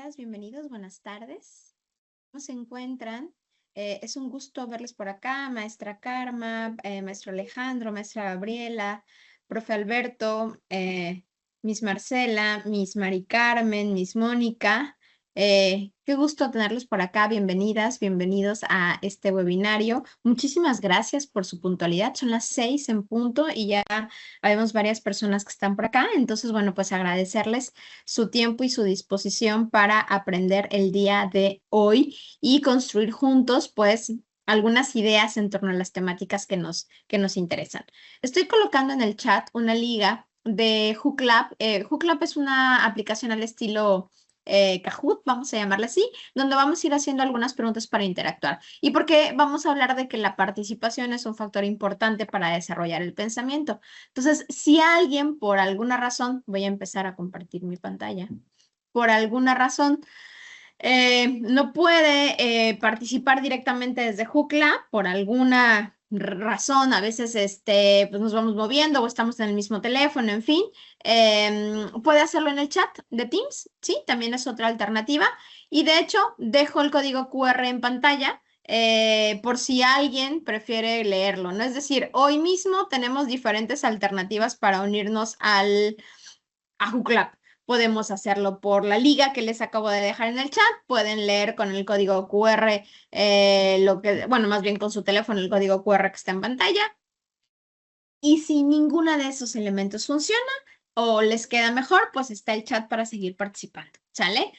bienvenidas, bienvenidos, buenas tardes. ¿Cómo se encuentran? Es un gusto verles por acá, maestra Karma, maestro Alejandro, maestra Gabriela, profe Alberto, Miss Marcela, Miss Mari Carmen, Miss Mónica. Qué gusto tenerlos por acá, bienvenidas, bienvenidos a este webinario. Muchísimas gracias por su puntualidad, son las 6 en punto y ya vemos varias personas que están por acá, entonces bueno, pues agradecerles su tiempo y su disposición para aprender el día de hoy y construir juntos, pues, algunas ideas en torno a las temáticas que nos interesan. Estoy colocando en el chat una liga de HookLab. HookLab es una aplicación al estilo Kahoot, vamos a llamarla así, donde vamos a ir haciendo algunas preguntas para interactuar. Y porque vamos a hablar de que la participación es un factor importante para desarrollar el pensamiento. Entonces, si alguien, por alguna razón, voy a empezar a compartir mi pantalla, por alguna razón, no puede participar directamente desde Hookla, por alguna razón, a veces pues nos vamos moviendo o estamos en el mismo teléfono, en fin, puede hacerlo en el chat de Teams, ¿sí? También es otra alternativa. Y de hecho, dejo el código QR en pantalla por si alguien prefiere leerlo, ¿no? Es decir, hoy mismo tenemos diferentes alternativas para unirnos a HookLab. Podemos hacerlo por la liga que les acabo de dejar en el chat. Pueden leer con el código QR, bueno, más bien con su teléfono, el código QR que está en pantalla. Y si ninguna de esos elementos funciona o les queda mejor, pues está el chat para seguir participando, ¿sale?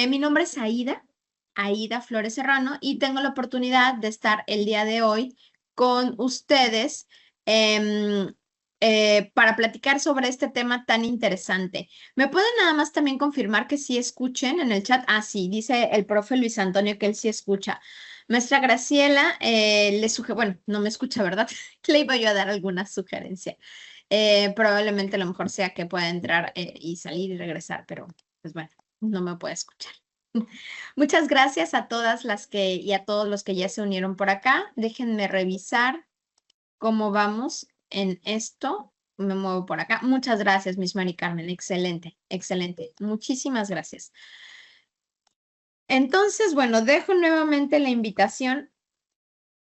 Mi nombre es Aida Flores Serrano, y tengo la oportunidad de estar el día de hoy con ustedes para platicar sobre este tema tan interesante. ¿Me pueden nada más también confirmar que sí escuchen en el chat? Ah, sí, dice el profe Luis Antonio que él sí escucha. Maestra Graciela, bueno, no me escucha, ¿verdad? Le iba yo a dar alguna sugerencia. Probablemente a lo mejor sea que pueda entrar y salir y regresar, pero pues bueno, no me puede escuchar. Muchas gracias a todas y a todos los que ya se unieron por acá. Déjenme revisar cómo vamos en esto. Me muevo por acá. Muchas gracias, Miss Mari Carmen. Excelente, excelente. Muchísimas gracias. Entonces, bueno, dejo nuevamente la invitación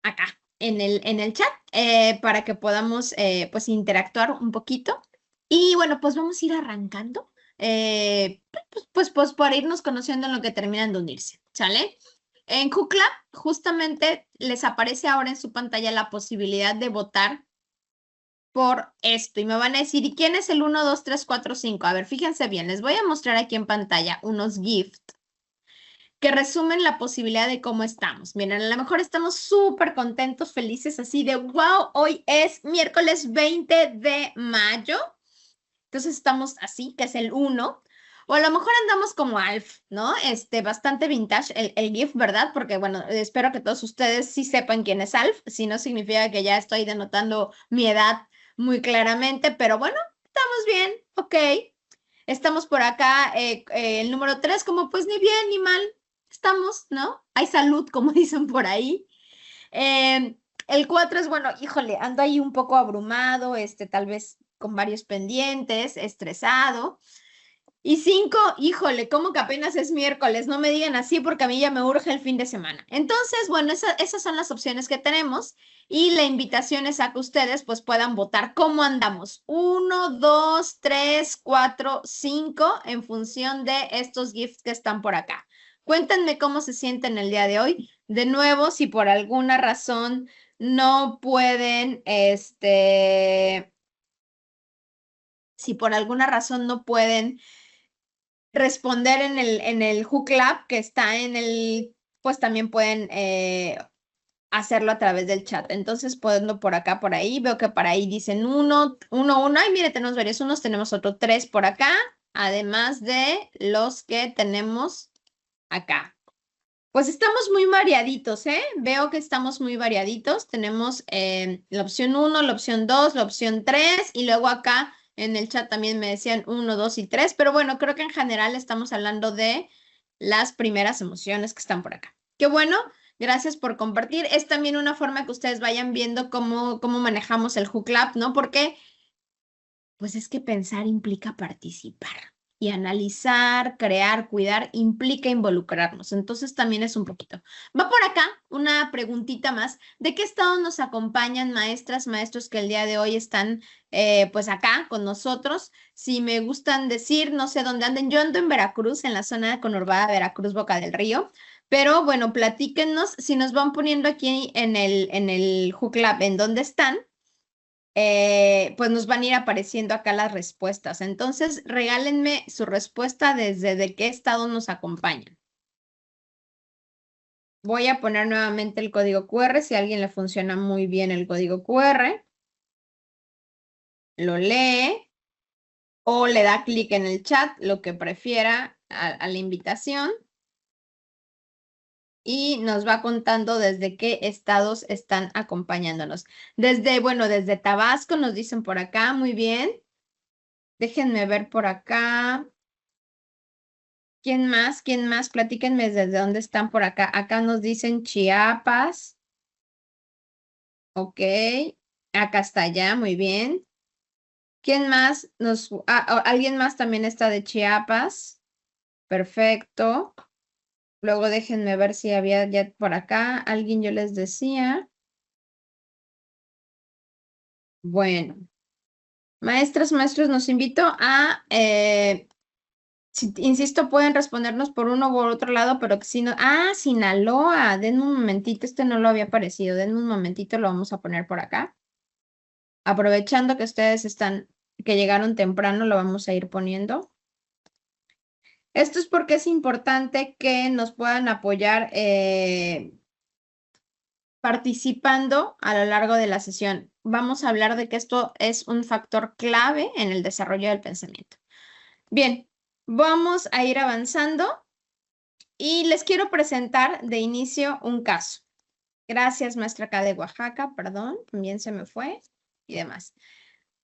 acá en el chat para que podamos pues interactuar un poquito. Y bueno, pues vamos a ir arrancando, pues para irnos conociendo en lo que terminan de unirse, ¿sale? En Hookla justamente les aparece ahora en su pantalla la posibilidad de votar por esto. Y me van a decir, ¿y quién es el 1, 2, 3, 4, 5? A ver, fíjense bien, les voy a mostrar aquí en pantalla unos GIFs que resumen la posibilidad de cómo estamos. Miren, a lo mejor estamos súper contentos, felices, así de, wow, hoy es miércoles 20 de mayo. Entonces estamos así, que es el 1. O a lo mejor andamos como Alf, ¿no? Bastante vintage el GIF, ¿verdad? Porque, bueno, espero que todos ustedes sí sepan quién es Alf. Si no, significa que ya estoy denotando mi edad muy claramente. Pero bueno, estamos bien, ok. Estamos por acá, el número 3, como pues ni bien ni mal estamos, ¿no? Hay salud, como dicen por ahí. El 4 es, bueno, híjole, ando ahí un poco abrumado, tal vez con varios pendientes, estresado. Y 5, híjole, como que apenas es miércoles, no me digan así porque a mí ya me urge el fin de semana. Entonces, bueno, esas son las opciones que tenemos y la invitación es a que ustedes pues puedan votar cómo andamos. 1, 2, 3, 4, 5 en función de estos GIFs que están por acá. Cuéntenme cómo se sienten el día de hoy. De nuevo, si por alguna razón no pueden, si por alguna razón no pueden responder en el HookLab que está pues también pueden hacerlo a través del chat. Entonces, poniendo por acá, por ahí, veo que para ahí dicen 1, 1, 1. Ay, mire, tenemos varios unos, tenemos otro 3 por acá, además de los que tenemos acá. Pues estamos muy variaditos, ¿eh? Veo que estamos muy variaditos. Tenemos la opción 1, la opción 2, la opción 3 y luego acá en el chat también me decían 1, 2 y 3, pero bueno, creo que en general estamos hablando de las primeras emociones que están por acá. Qué bueno, gracias por compartir. Es también una forma que ustedes vayan viendo cómo manejamos el HookLab, ¿no? Porque pues es que pensar implica participar. Y analizar, crear, cuidar, implica involucrarnos. Entonces también es un poquito. Va por acá una preguntita más. ¿De qué estado nos acompañan maestras, maestros que el día de hoy están pues acá con nosotros? Si me gustan decir, no sé dónde anden. Yo ando en Veracruz, en la zona conurbada Veracruz, Boca del Río. Pero bueno, platíquenos si nos van poniendo aquí en el Juclab en dónde están, pues nos van a ir apareciendo acá las respuestas. Entonces, regálenme su respuesta desde de qué estado nos acompañan. Voy a poner nuevamente el código QR, si a alguien le funciona muy bien el código QR, lo lee o le da clic en el chat, lo que prefiera a la invitación. Y nos va contando desde qué estados están acompañándonos. Desde Tabasco nos dicen por acá, muy bien. Déjenme ver por acá. ¿Quién más? ¿Quién más? Platíquenme desde dónde están por acá. Acá nos dicen Chiapas. Ok. Acá está ya, muy bien. ¿Quién más alguien más también está de Chiapas? Perfecto. Luego déjenme ver si había ya por acá. Alguien yo les decía. Bueno. Maestras, maestros, nos invito a, insisto, pueden respondernos por uno u otro lado, pero que si no, Sinaloa, denme un momentito, este no lo había aparecido, denme un momentito, lo vamos a poner por acá. Aprovechando que ustedes que llegaron temprano, lo vamos a ir poniendo. Esto es porque es importante que nos puedan apoyar participando a lo largo de la sesión. Vamos a hablar de que esto es un factor clave en el desarrollo del pensamiento. Bien, vamos a ir avanzando y les quiero presentar de inicio un caso. Gracias, maestra acá de Oaxaca, perdón, también se me fue y demás.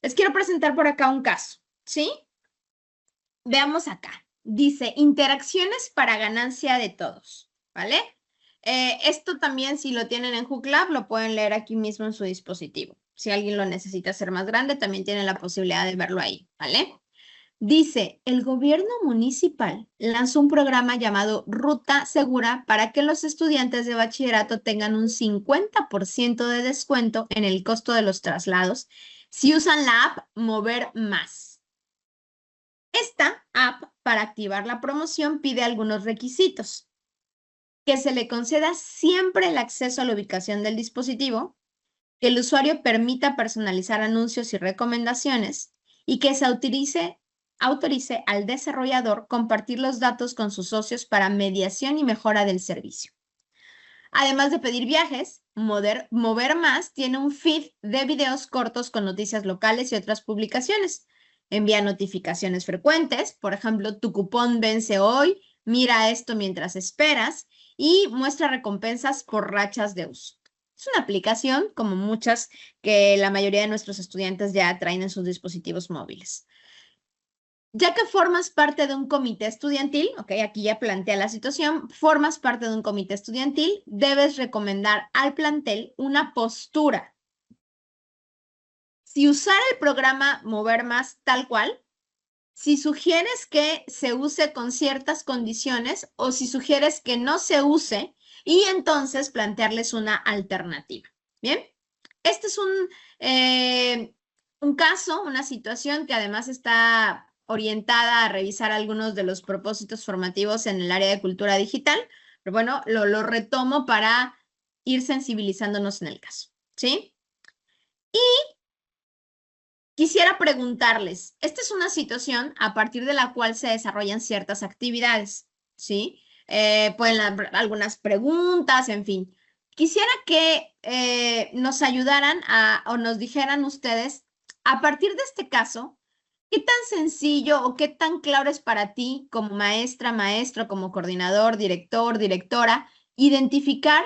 Les quiero presentar por acá un caso, ¿sí? Veamos acá. Dice, interacciones para ganancia de todos, ¿vale? Esto también, si lo tienen en Juclab, lo pueden leer aquí mismo en su dispositivo. Si alguien lo necesita hacer más grande, también tienen la posibilidad de verlo ahí, ¿vale? Dice, el gobierno municipal lanzó un programa llamado Ruta Segura para que los estudiantes de bachillerato tengan un 50% de descuento en el costo de los traslados si usan la app Mover Más. Esta app, para activar la promoción, pide algunos requisitos. Que se le conceda siempre el acceso a la ubicación del dispositivo, que el usuario permita personalizar anuncios y recomendaciones y que se autorice al desarrollador compartir los datos con sus socios para mediación y mejora del servicio. Además de pedir viajes, Mover Más tiene un feed de videos cortos con noticias locales y otras publicaciones. Envía notificaciones frecuentes, por ejemplo, tu cupón vence hoy, mira esto mientras esperas y muestra recompensas por rachas de uso. Es una aplicación, como muchas que la mayoría de nuestros estudiantes ya traen en sus dispositivos móviles. Ya que formas parte de un comité estudiantil, ok, aquí ya plantea la situación, formas parte de un comité estudiantil, debes recomendar al plantel una postura. Si usar el programa Mover Más tal cual, si sugieres que se use con ciertas condiciones o si sugieres que no se use y entonces plantearles una alternativa. Bien, este es un caso, una situación que además está orientada a revisar algunos de los propósitos formativos en el área de cultura digital, pero bueno, lo retomo para ir sensibilizándonos en el caso, ¿sí? Y quisiera preguntarles, esta es una situación a partir de la cual se desarrollan ciertas actividades, ¿sí? Pueden haber algunas preguntas, en fin. Quisiera que nos ayudaran o nos dijeran ustedes, a partir de este caso, ¿qué tan sencillo o qué tan claro es para ti como maestra, maestro, como coordinador, director, directora, identificar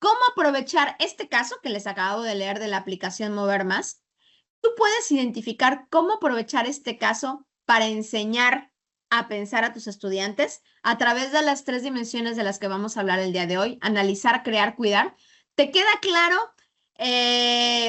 cómo aprovechar este caso que les acabo de leer de la aplicación Mover Más? Tú puedes identificar cómo aprovechar este caso para enseñar a pensar a tus estudiantes a través de las 3 dimensiones de las que vamos a hablar el día de hoy: analizar, crear, cuidar. ¿Te queda claro?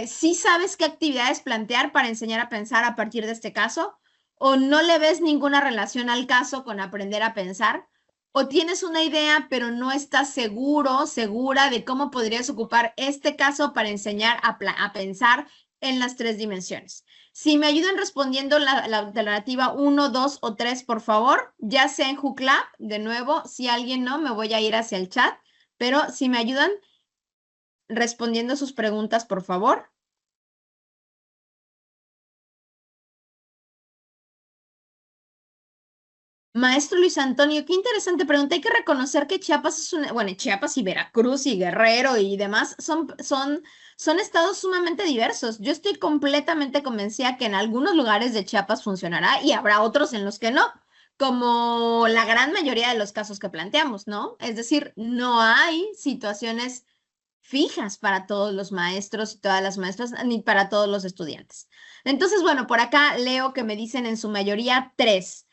¿Sí sabes qué actividades plantear para enseñar a pensar a partir de este caso? o no le ves ninguna relación al caso con aprender a pensar, o tienes una idea, pero no estás seguro, segura de cómo podrías ocupar este caso para enseñar a pensar en las 3 dimensiones. Si me ayudan respondiendo la alternativa 1, 2 o 3, por favor, ya sea en Juclap, de nuevo, si alguien no, me voy a ir hacia el chat, pero si me ayudan respondiendo sus preguntas, por favor. Maestro Luis Antonio, qué interesante pregunta. Hay que reconocer que Chiapas es una, bueno, Chiapas y Veracruz y Guerrero y demás son estados sumamente diversos. Yo estoy completamente convencida que en algunos lugares de Chiapas funcionará y habrá otros en los que no, como la gran mayoría de los casos que planteamos, ¿no? Es decir, no hay situaciones fijas para todos los maestros y todas las maestras, ni para todos los estudiantes. Entonces, bueno, por acá leo que me dicen en su mayoría 3.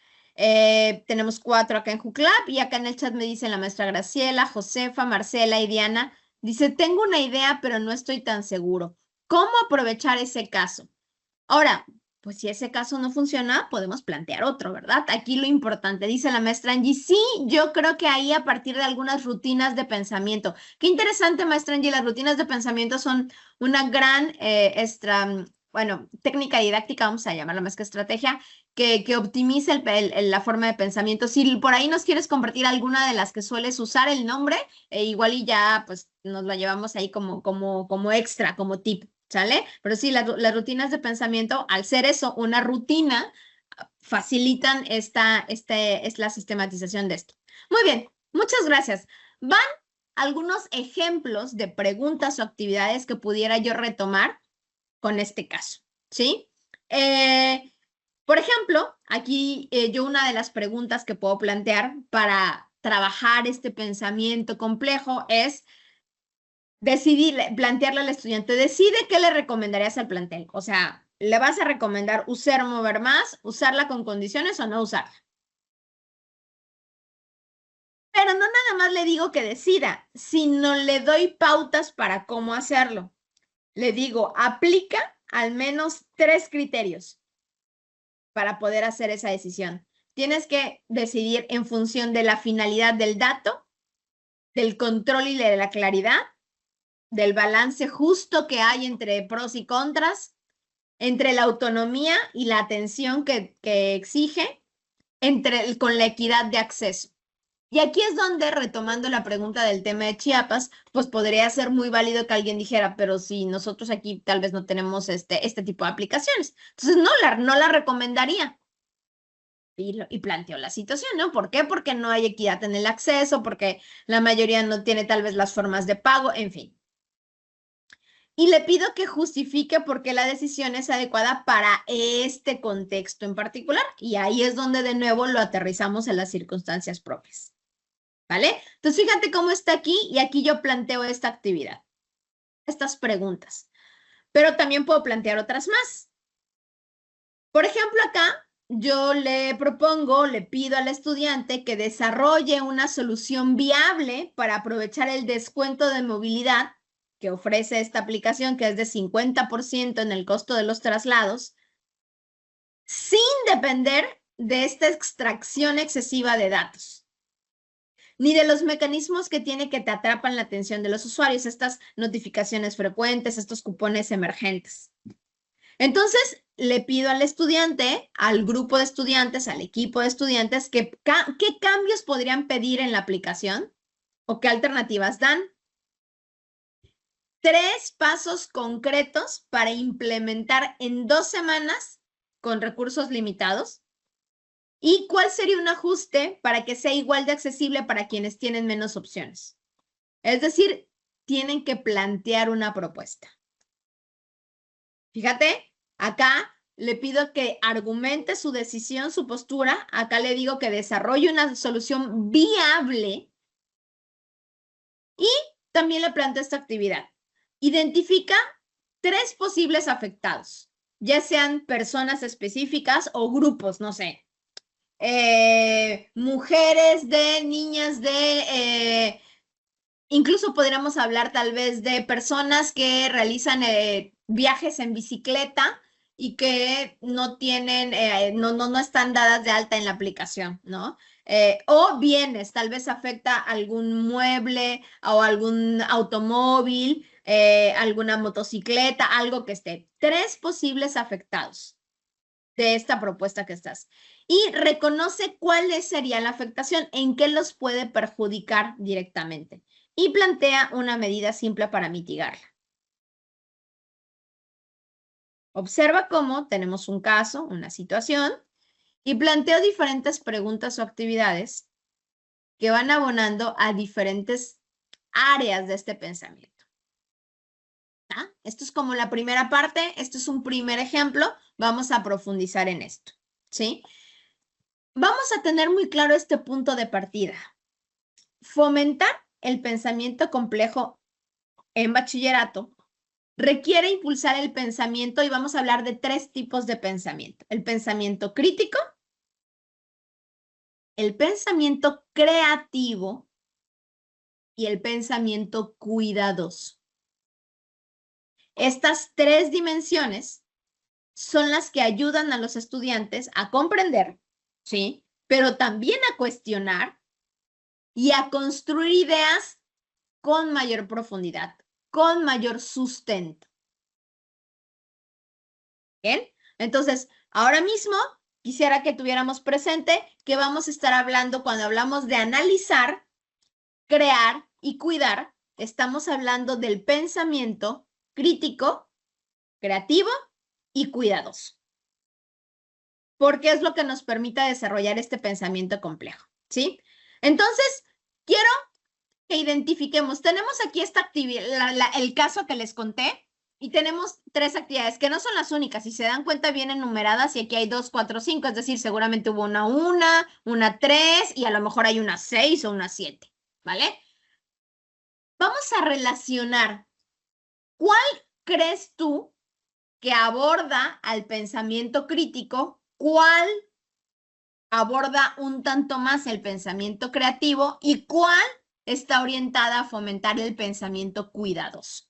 Tenemos 4 acá en Juclap y acá en el chat me dicen la maestra Graciela, Josefa, Marcela y Diana. Dice, tengo una idea, pero no estoy tan seguro. ¿Cómo aprovechar ese caso? Ahora, pues si ese caso no funciona, podemos plantear otro, ¿verdad? Aquí lo importante, dice la maestra Angie, sí, yo creo que ahí a partir de algunas rutinas de pensamiento. Qué interesante, maestra Angie, las rutinas de pensamiento son una gran, bueno, técnica didáctica, vamos a llamarla más que estrategia, que optimiza la forma de pensamiento. Si por ahí nos quieres compartir alguna de las que sueles usar el nombre, igual y ya, pues nos la llevamos ahí como extra, como tip. ¿Sale? Pero sí, las rutinas de pensamiento, al ser eso, una rutina, facilitan es la sistematización de esto. Muy bien, muchas gracias. Van algunos ejemplos de preguntas o actividades que pudiera yo retomar con este caso, ¿sí? Por ejemplo, aquí yo una de las preguntas que puedo plantear para trabajar este pensamiento complejo es decidir, plantearle al estudiante, decide qué le recomendarías al plantel. O sea, ¿le vas a recomendar usar o mover más, usarla con condiciones o no usarla? Pero no nada más le digo que decida, sino le doy pautas para cómo hacerlo. Le digo, aplica al menos 3 criterios para poder hacer esa decisión. Tienes que decidir en función de la finalidad del dato, del control y de la claridad, del balance justo que hay entre pros y contras, entre la autonomía y la atención que exige, con la equidad de acceso. Y aquí es donde, retomando la pregunta del tema de Chiapas, pues podría ser muy válido que alguien dijera, pero si nosotros aquí tal vez no tenemos este tipo de aplicaciones. Entonces no la recomendaría. Y planteó la situación, ¿no? ¿Por qué? Porque no hay equidad en el acceso, porque la mayoría no tiene tal vez las formas de pago, en fin. Y le pido que justifique por qué la decisión es adecuada para este contexto en particular. Y ahí es donde de nuevo lo aterrizamos en las circunstancias propias. ¿Vale? Entonces, fíjate cómo está aquí y aquí yo planteo esta actividad, estas preguntas. Pero también puedo plantear otras más. Por ejemplo, acá yo le propongo, le pido al estudiante que desarrolle una solución viable para aprovechar el descuento de movilidad que ofrece esta aplicación, que es de 50% en el costo de los traslados, sin depender de esta extracción excesiva de datos, ni de los mecanismos que tiene que te atrapan la atención de los usuarios, estas notificaciones frecuentes, estos cupones emergentes. Entonces, le pido al estudiante, al grupo de estudiantes, al equipo de estudiantes, qué cambios podrían pedir en la aplicación o qué alternativas dan. 3 pasos concretos para implementar en 2 semanas con recursos limitados. ¿Y cuál sería un ajuste para que sea igual de accesible para quienes tienen menos opciones? Es decir, tienen que plantear una propuesta. Fíjate, acá le pido que argumente su decisión, su postura. Acá le digo que desarrolle una solución viable y también le planteo esta actividad. Identifica 3 posibles afectados, ya sean personas específicas o grupos, no sé. Mujeres niñas incluso podríamos hablar tal vez de personas que realizan viajes en bicicleta y que no tienen, no están dadas de alta en la aplicación, ¿no? O bienes, tal vez afecta algún mueble o algún automóvil, alguna motocicleta, algo que esté. 3 posibles afectados de esta propuesta que estás. Y reconoce cuál sería la afectación, en qué los puede perjudicar directamente. Y plantea una medida simple para mitigarla. Observa cómo tenemos un caso, una situación, y planteo diferentes preguntas o actividades que van abonando a diferentes áreas de este pensamiento. ¿Ah? Esto es como la primera parte, esto es un primer ejemplo, vamos a profundizar en esto, ¿sí? Vamos a tener muy claro este punto de partida. Fomentar el pensamiento complejo en bachillerato requiere impulsar el pensamiento y vamos a hablar de 3 tipos de pensamiento. El pensamiento crítico, el pensamiento creativo y el pensamiento cuidadoso. Estas 3 dimensiones son las que ayudan a los estudiantes a comprender, ¿sí? Pero también a cuestionar y a construir ideas con mayor profundidad, con mayor sustento. ¿Bien? Entonces, ahora mismo quisiera que tuviéramos presente que vamos a estar hablando cuando hablamos de analizar, crear y cuidar. Estamos hablando del pensamiento crítico, creativo y cuidadoso. Porque es lo que nos permite desarrollar este pensamiento complejo, ¿sí? Entonces, quiero que identifiquemos. Tenemos aquí esta actividad, el caso que les conté, y tenemos 3 actividades que no son las únicas. Si se dan cuenta, vienen numeradas y aquí hay 2, 4, 5. Es decir, seguramente hubo una 3 y a lo mejor hay una 6 o una 7, ¿vale? Vamos a relacionar. ¿Cuál crees tú que aborda al pensamiento crítico? ¿Cuál aborda un tanto más el pensamiento creativo y cuál está orientada a fomentar el pensamiento cuidadoso?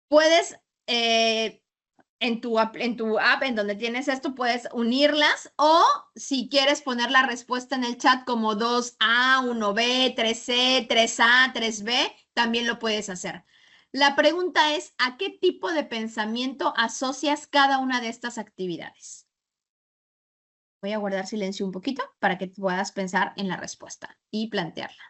Puedes, en tu app, en donde tienes esto, puedes unirlas o si quieres poner la respuesta en el chat como 2A, 1B, 3C, 3A, 3B, también lo puedes hacer. La pregunta es, ¿a qué tipo de pensamiento asocias cada una de estas actividades? Voy a guardar silencio un poquito para que puedas pensar en la respuesta y plantearla.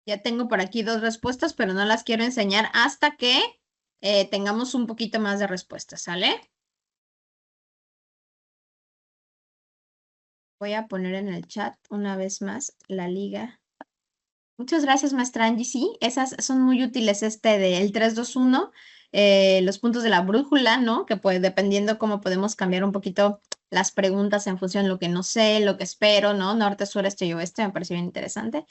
Ya tengo por aquí 2 respuestas, pero no las quiero enseñar hasta que tengamos un poquito más de respuestas, ¿sale? Voy a poner en el chat una vez más la liga. Muchas gracias, maestra Angie. Sí, esas son muy útiles, del 3-2-1, los puntos de la brújula, ¿no? Que pues dependiendo cómo podemos cambiar un poquito las preguntas en función de lo que no sé, lo que espero, ¿no? Norte, sur, este y oeste, me pareció bien interesante.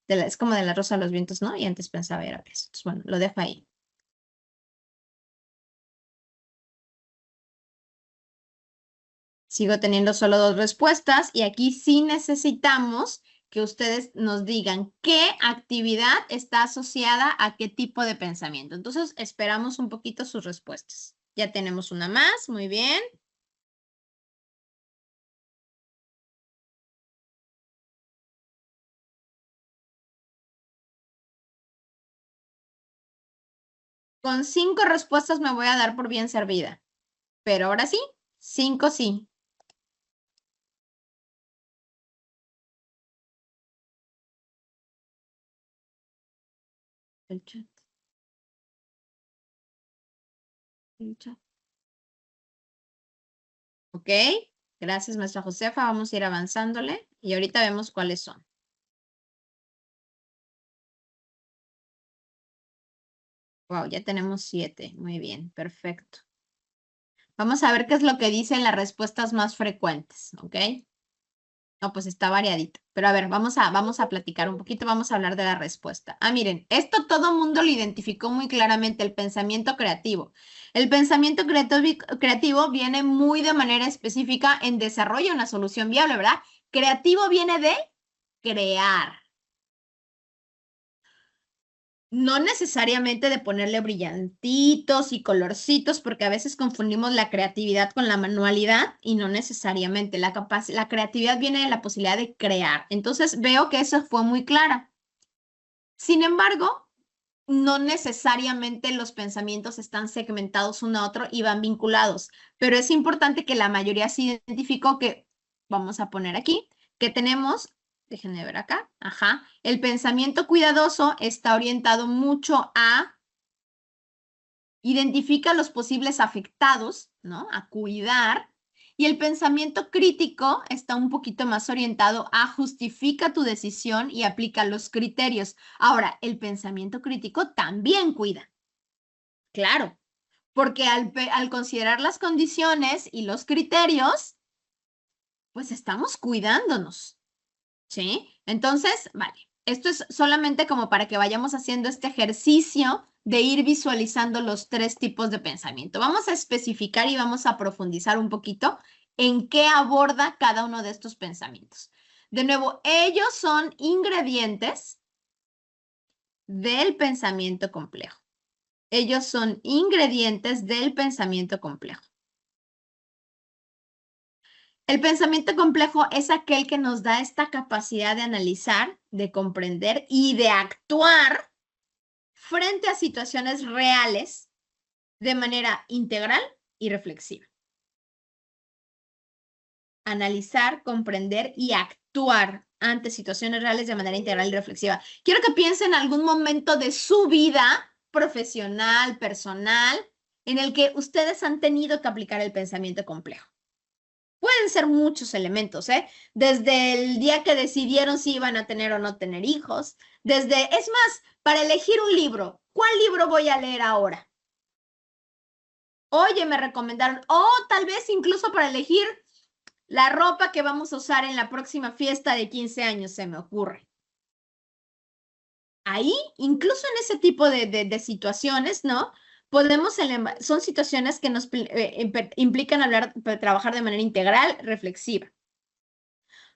Es como de la Rosa de los Vientos, ¿no? Y antes pensaba era eso. Entonces, bueno, lo dejo ahí. Sigo teniendo solo 2 respuestas y aquí sí necesitamos que ustedes nos digan qué actividad está asociada a qué tipo de pensamiento. Entonces, esperamos un poquito sus respuestas. Ya tenemos una más, muy bien. Con 5 respuestas me voy a dar por bien servida. Pero ahora sí, 5 sí. El chat. El chat. Ok, gracias, maestra Josefa. Vamos a ir avanzándole y ahorita vemos cuáles son. Wow, ya tenemos 7. Muy bien, perfecto. Vamos a ver qué es lo que dicen las respuestas más frecuentes, ¿ok? No, pues está variadito. Pero a ver, vamos a platicar un poquito, vamos a hablar de la respuesta. Ah, miren, esto todo mundo lo identificó muy claramente, el pensamiento creativo. El pensamiento creativo viene muy de manera específica en desarrollo de una solución viable, ¿verdad? Creativo viene de crear. No necesariamente de ponerle brillantitos y colorcitos, porque a veces confundimos la creatividad con la manualidad y no necesariamente. La creatividad viene de la posibilidad de crear. Entonces veo que eso fue muy clara. Sin embargo, no necesariamente los pensamientos están segmentados uno a otro y van vinculados, pero es importante que la mayoría se identificó que, vamos a poner aquí, que tenemos, déjenme ver acá, ajá, el pensamiento cuidadoso está orientado mucho a identifica los posibles afectados, ¿no? A cuidar. Y el pensamiento crítico está un poquito más orientado a justifica tu decisión y aplica los criterios. Ahora, el pensamiento crítico también cuida, claro, porque al considerar las condiciones y los criterios, pues estamos cuidándonos, ¿sí? Entonces, vale, esto es solamente como para que vayamos haciendo este ejercicio de ir visualizando los tres tipos de pensamiento. Vamos a especificar y vamos a profundizar un poquito en qué aborda cada uno de estos pensamientos. De nuevo, ellos son ingredientes del pensamiento complejo. Ellos son ingredientes del pensamiento complejo. El pensamiento complejo es aquel que nos da esta capacidad de analizar, de comprender y de actuar frente a situaciones reales de manera integral y reflexiva. Analizar, comprender y actuar ante situaciones reales de manera integral y reflexiva. Quiero que piensen en algún momento de su vida profesional, personal, en el que ustedes han tenido que aplicar el pensamiento complejo. Pueden ser muchos elementos, ¿eh? Desde el día que decidieron si iban a tener o no tener hijos, es más, para elegir un libro, ¿cuál libro voy a leer ahora? Oye, me recomendaron, o tal vez incluso para elegir la ropa que vamos a usar en la próxima fiesta de 15 años, se me ocurre. Ahí, incluso en ese tipo de situaciones, ¿no? Son situaciones que nos implican trabajar de manera integral, reflexiva.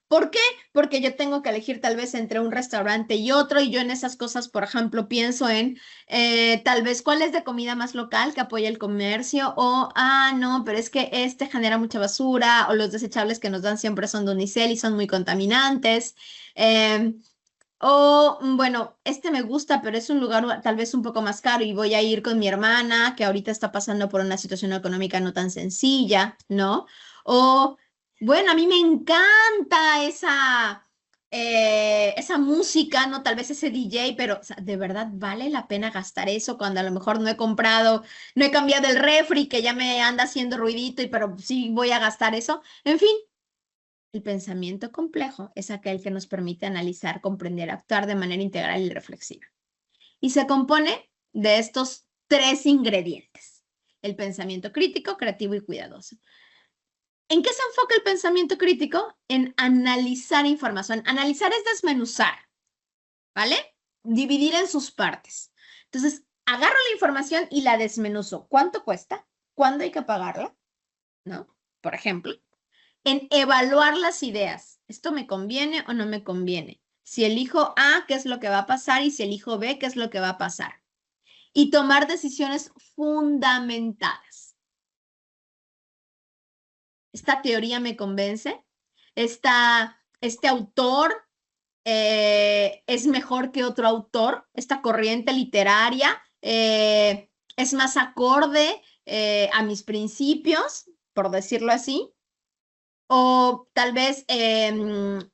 ¿Por qué? Porque yo tengo que elegir tal vez entre un restaurante y otro y yo en esas cosas, por ejemplo, pienso en tal vez cuál es de comida más local que apoya el comercio o, no, pero es que este genera mucha basura o los desechables que nos dan siempre son de unicel y son muy contaminantes. Bueno, este me gusta, pero es un lugar tal vez un poco más caro y voy a ir con mi hermana que ahorita está pasando por una situación económica no tan sencilla, ¿no? O, bueno, a mí me encanta esa música, ¿no? Tal vez ese DJ, pero o sea, ¿de verdad vale la pena gastar eso cuando a lo mejor no he cambiado el refri que ya me anda haciendo ruidito pero sí voy a gastar eso? En fin. El pensamiento complejo es aquel que nos permite analizar, comprender, actuar de manera integral y reflexiva. Y se compone de estos tres ingredientes. El pensamiento crítico, creativo y cuidadoso. ¿En qué se enfoca el pensamiento crítico? En analizar información. Analizar es desmenuzar, ¿vale? Dividir en sus partes. Entonces, agarro la información y la desmenuzo. ¿Cuánto cuesta? ¿Cuándo hay que pagarla? ¿No? Por ejemplo. En evaluar las ideas. ¿Esto me conviene o no me conviene? Si elijo A, ¿qué es lo que va a pasar? Y si elijo B, ¿qué es lo que va a pasar? Y tomar decisiones fundamentadas. ¿Esta teoría me convence? ¿Este autor es mejor que otro autor? ¿Esta corriente literaria es más acorde a mis principios, por decirlo así? O tal vez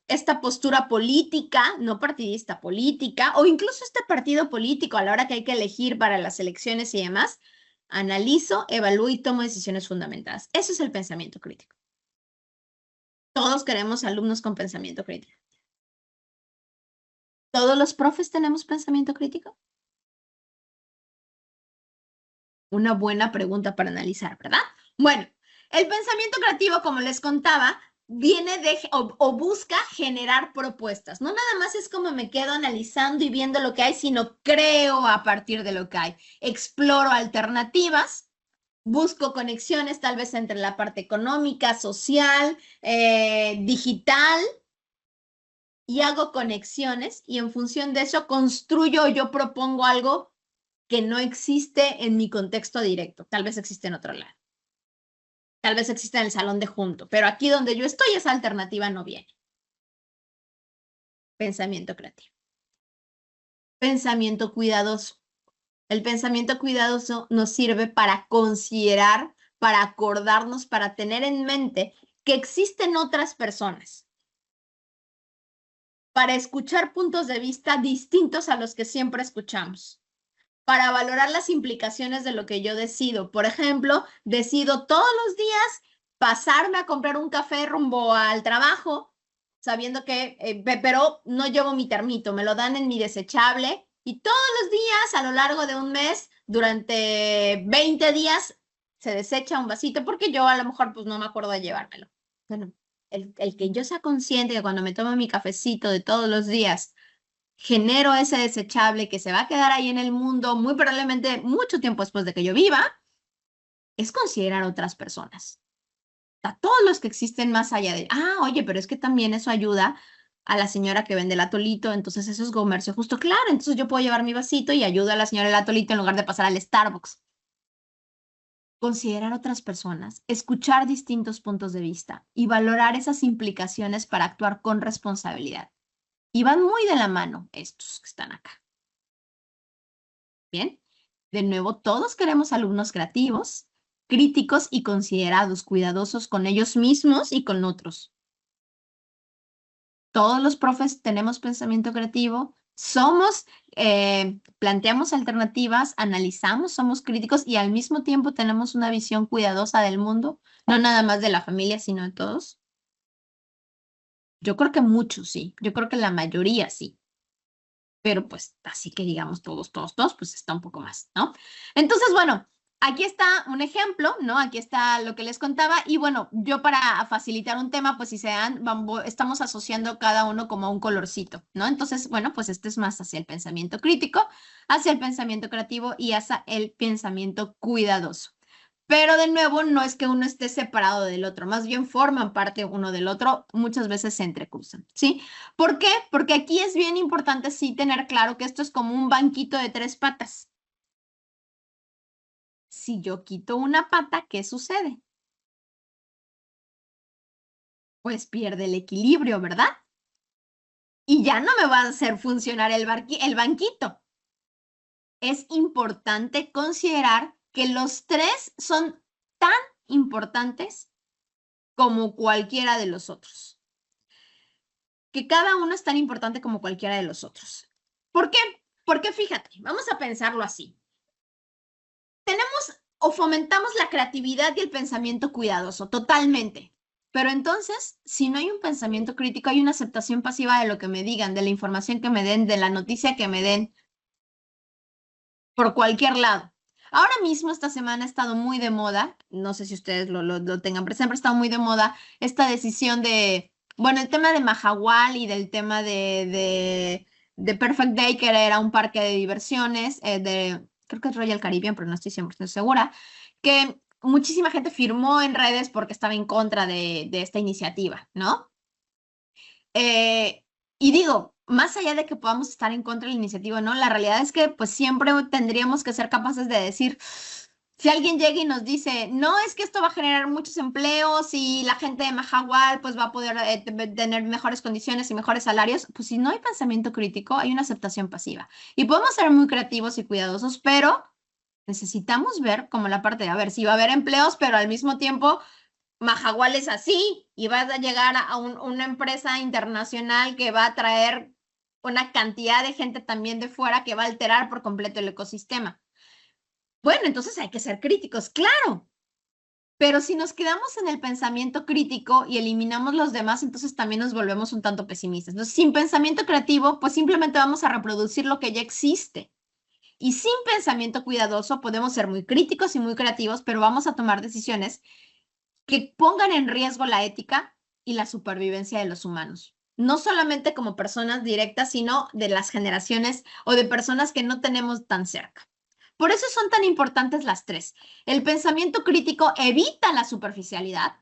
esta postura política, no partidista, política, o incluso este partido político a la hora que hay que elegir para las elecciones y demás, analizo, evalúo y tomo decisiones fundamentadas. Eso es el pensamiento crítico. Todos queremos alumnos con pensamiento crítico. ¿Todos los profes tenemos pensamiento crítico? Una buena pregunta para analizar, ¿verdad? Bueno, el pensamiento creativo, como les contaba, viene o busca generar propuestas. No nada más es como me quedo analizando y viendo lo que hay, sino creo a partir de lo que hay. Exploro alternativas, busco conexiones tal vez entre la parte económica, social, digital, y hago conexiones y en función de eso construyo o yo propongo algo que no existe en mi contexto directo. Tal vez existe en otro lado. Tal vez existe en el salón de junto, pero aquí donde yo estoy esa alternativa no viene. Pensamiento creativo. Pensamiento cuidadoso. El pensamiento cuidadoso nos sirve para considerar, para acordarnos, para tener en mente que existen otras personas, para escuchar puntos de vista distintos a los que siempre escuchamos, para valorar las implicaciones de lo que yo decido. Por ejemplo, decido todos los días pasarme a comprar un café rumbo al trabajo, sabiendo que, pero no llevo mi termito, me lo dan en mi desechable y todos los días a lo largo de un mes, durante 20 días, se desecha un vasito porque yo a lo mejor pues no me acuerdo de llevármelo. Bueno, el que yo sea consciente que cuando me tomo mi cafecito de todos los días, genero ese desechable que se va a quedar ahí en el mundo muy probablemente mucho tiempo después de que yo viva, es considerar a otras personas. A todos los que existen más allá de, oye, pero es que también eso ayuda a la señora que vende el atolito, entonces eso es comercio justo, claro, entonces yo puedo llevar mi vasito y ayudo a la señora del atolito en lugar de pasar al Starbucks. Considerar otras personas, escuchar distintos puntos de vista y valorar esas implicaciones para actuar con responsabilidad. Y van muy de la mano estos que están acá. Bien, de nuevo, todos queremos alumnos creativos, críticos y considerados, cuidadosos con ellos mismos y con otros. Todos los profes tenemos pensamiento creativo, planteamos alternativas, analizamos, somos críticos y al mismo tiempo tenemos una visión cuidadosa del mundo, no nada más de la familia, sino de todos. Yo creo que muchos sí, yo creo que la mayoría sí. Pero pues así que digamos todos, pues está un poco más, ¿no? Entonces, bueno, aquí está un ejemplo, ¿no? Aquí está lo que les contaba y bueno, yo para facilitar un tema, pues si se dan, estamos asociando cada uno como a un colorcito, ¿no? Entonces, bueno, pues este es más hacia el pensamiento crítico, hacia el pensamiento creativo y hacia el pensamiento cuidadoso. Pero de nuevo, no es que uno esté separado del otro, más bien forman parte uno del otro, muchas veces se entrecruzan, ¿sí? ¿Por qué? Porque aquí es bien importante sí tener claro que esto es como un banquito de 3 patas. Si yo quito una pata, ¿qué sucede? Pues pierde el equilibrio, ¿verdad? Y ya no me va a hacer funcionar el banquito. Es importante considerar que los 3 son tan importantes como cualquiera de los otros. Que cada uno es tan importante como cualquiera de los otros. ¿Por qué? Porque fíjate, vamos a pensarlo así. Tenemos o fomentamos la creatividad y el pensamiento cuidadoso, totalmente. Pero entonces, si no hay un pensamiento crítico, hay una aceptación pasiva de lo que me digan, de la información que me den, de la noticia que me den, por cualquier lado. Ahora mismo, esta semana ha estado muy de moda, no sé si ustedes lo tengan presente, ha estado muy de moda esta decisión de, bueno, el tema de Mahahual y del tema de Perfect Day, que era un parque de diversiones, creo que es Royal Caribbean, pero no estoy 100% segura, que muchísima gente firmó en redes porque estaba en contra de esta iniciativa, ¿no? Y digo, más allá de que podamos estar en contra de la iniciativa, ¿no? La realidad es que pues siempre tendríamos que ser capaces de decir, si alguien llega y nos dice, no, es que esto va a generar muchos empleos y la gente de Mahahual pues va a poder tener mejores condiciones y mejores salarios, pues si no hay pensamiento crítico, hay una aceptación pasiva. Y podemos ser muy creativos y cuidadosos, pero necesitamos ver como la parte de, a ver, si va a haber empleos, pero al mismo tiempo Mahahual es así y vas a llegar a una empresa internacional que va a traer una cantidad de gente también de fuera que va a alterar por completo el ecosistema. Bueno, entonces hay que ser críticos, claro, pero si nos quedamos en el pensamiento crítico y eliminamos los demás, entonces también nos volvemos un tanto pesimistas. Entonces, sin pensamiento creativo, pues simplemente vamos a reproducir lo que ya existe. Y sin pensamiento cuidadoso podemos ser muy críticos y muy creativos, pero vamos a tomar decisiones que pongan en riesgo la ética y la supervivencia de los humanos. No solamente como personas directas, sino de las generaciones o de personas que no tenemos tan cerca. Por eso son tan importantes las tres. El pensamiento crítico evita la superficialidad,